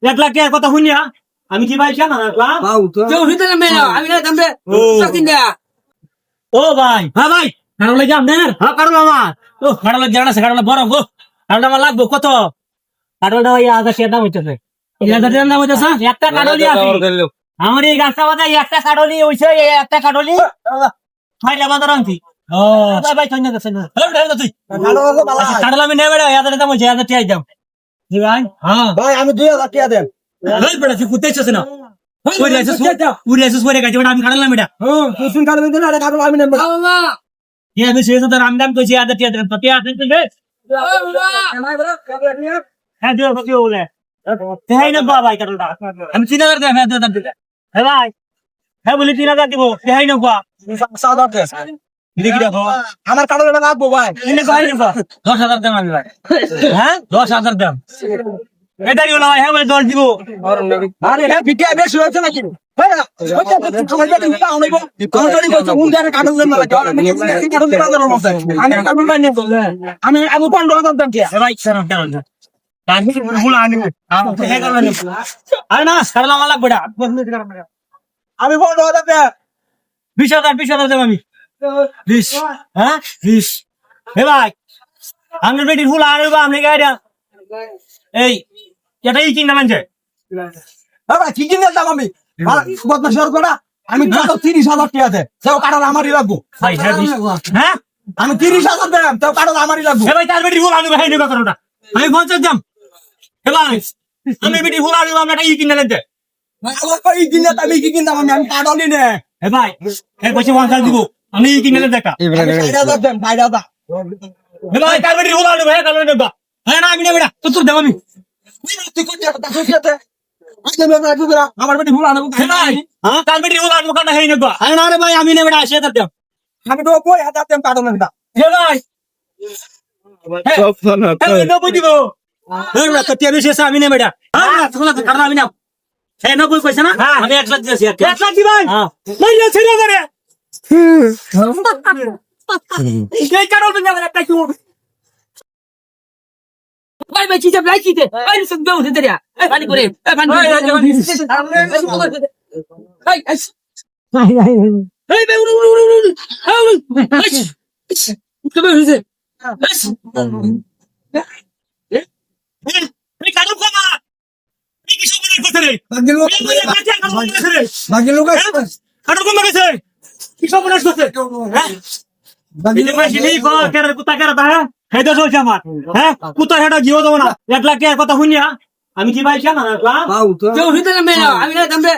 1 লাখ টাকার কথা শুনিয়া আমি কি ভাই জানা রাখলাম ও ভাই হ্যাঁ ভাই কারণ লাগে আপনার হ্যাঁ কারণ আমার ও কারণ জানা আছে কারণ বড় গো কারণ আমার লাগবো কত কারণটা ওই 1000 দাম হইতেছে 1000 দাম হইতেছে একটা কাটলি আছে আমার এই গাছটা বাদা একটা কাটলি হইছে একটা কাটলি ফাইলা বাজার আনছি ও ভাই ভাই কইনা গেছে না তুই কাটলা আমি নেবে 1000 দাম হইছে 1000 টাকা দাম জি ভাই হ্যাঁ ভাই আমি 2000 টাকা দেন এই বড় তুই কুতেছছ না ওই রাইছিস ওরে গাড়ি আমি কাটলাম এটা তুই কাটবে দিন আরে কাটবে আমি নেব ये अभी शेष तो रामदाम तो जी आदत है पति आते हैं तुझे है जो बच्चे बोले ते है ना भाई करो हम 3000 दे मैं 2000 दे है भाई है बोले 3000 দিব ते है ना quoi 7000 টাকা দেখি দেখো আমার কাটবে না লাগবো ভাই ইনে কই না 10000 দাম আমি ভাই হ্যাঁ 10000 দাম এটাই হলো ভাই হ্যাঁ বলে 10 দিব আরে হ্যাঁ বিকে বেশি হচ্ছে নাকি হ্যাঁ আমার কাছে দিতে আউনাইবো কোনটারি কইছো কোন জায়গা কাটল দেন না আমি কাটল দিবা না মত আমি কাটল বাই নেব আমি 15000 দাম কি ভাই স্যার কারণ আমি ভুল আনি হে কারণ আরে না কারণ আমার লাগবে না আমি 15000 টাকা 20000 দেব আমি 20 হ্যাঁ 20 হে ভাই আঙ্গুল বেটি ভুল আনবা আপনি গাড়ি এই এটাই কিনা মানছে বাবা কি কিনে দাম আমি বদমাশ করা আমি কত 30000 টাকা দে তাও কাটল আমারই লাগবো ভাই হ্যাঁ আমি 30000 দেব তাও কাটল আমারই লাগবো হে ভাই তার বেটি ভুল আনবা হেই কথাটা আমি 50 দাম হে ভাই আমি বেটি ভুল আনবা আমরা এই কিনা লেনতে আমার কই কিনে আমি কি কিনতাম আমি কাটলই নে হে ভাই হে পয়সা 1000 দিব আমি এই কিনা লেন দেখা 5000 দেন 5000 হে ভাই তার বেটি ভুল আনবা হে কারণ নেবা হ্যাঁ না আমি নেব না তোর দাম আমি তুই কোন জায়গা দাস হইছে আমার বেটি ভুল আনবো হে ভাই হ্যাঁ তার বেটি ভুল আনবা কাটা হেই নেবা আরে না রে ভাই আমি নেব না 80000 দাম আমি তো কই হাজার দেন কাটল না হে ভাই হে নবই দিব হে না তো টিয়া বেশি আছে আমি নেব এটা হ্যাঁ তোমরা কাটা আমি নাও হে নবই কইছ না আমি 1 লাখ দিয়েছি 1 লাখ দি ভাই হ্যাঁ মাইয়া ছেড়ে করে এই কারণ তুমি আমার একটা কি ভাই ভাই চিজা ভাই চিতে ভাই সব দাও হেতে রে পানি করে পানি করে ভাই ভাই ভাই উড়ু কবে হইছে এই কারণ কমা এই কি সব করতে রে বাকি লোক কারণ কমা গেছে কি সব করতে হ্যাঁ এই যে মাসি নেই কো কেন কুত্তা কেন তা হেদে চলছে আমার হ্যাঁ কুত্তা হেডা জিও দেব না 1 লাখ টাকার কথা শুনিয়া আমি কি ভাই জানা রাখলাম পাও তো আমি না দামবে